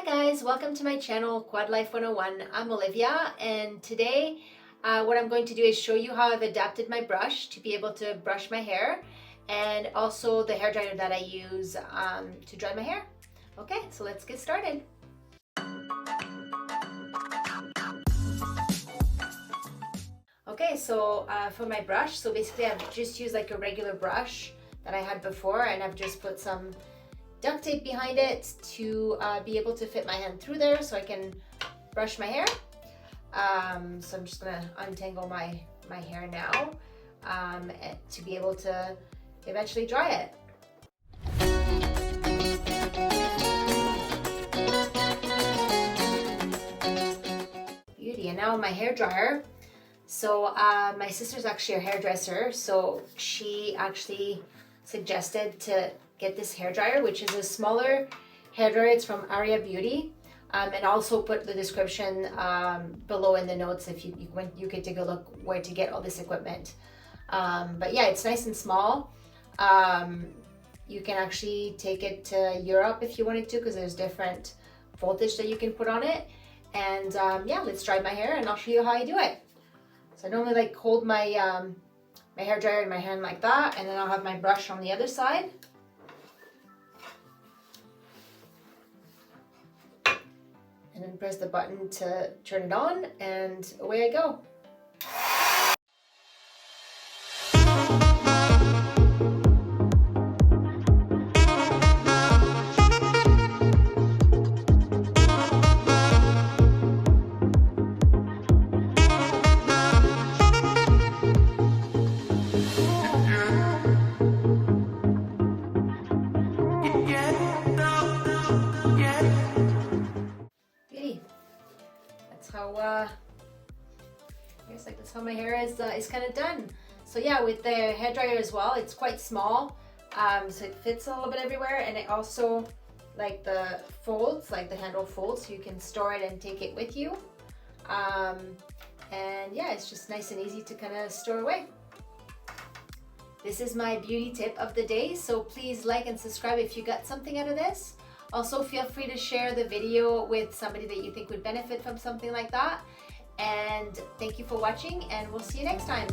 Hi guys, welcome to my channel Quad Life 101. I'm Olivia, and today what I'm going to do is show you how I've adapted my brush to be able to brush my hair, and also the hairdryer that I use to dry my hair. Okay, so let's get started. Okay, so for my brush, so basically I've just used like a regular brush that I had before, and I've just put some duct tape behind it to be able to fit my hand through there so I can brush my hair. So I'm just gonna untangle my hair now to be able to eventually dry it. Beauty. And now my hair dryer. So my sister's actually a hairdresser, so she actually suggested to get this hairdryer, which is a smaller hairdryer. It's from Aria Beauty, and also put the description below in the notes if you could take a look where to get all this equipment. But yeah, it's nice and small. You can actually take it to Europe if you wanted to, because there's different voltage that you can put on it. And yeah, let's dry my hair and I'll show you how I do it. So I normally like hold my my hairdryer in my hand like that, and then I'll have my brush on the other side. And then press the button to turn it on, and away I go. That's how my hair is kind of done. So yeah, with the hairdryer as well, it's quite small, so it fits a little bit everywhere, and it also like the folds, like the handle folds, so you can store it and take it with you. And yeah, it's just nice and easy to kind of store away. This is my beauty tip of the day, so please like and subscribe if you got something out of this. Also, feel free to share the video with somebody that you think would benefit from something like that. And thank you for watching, and we'll see you next time.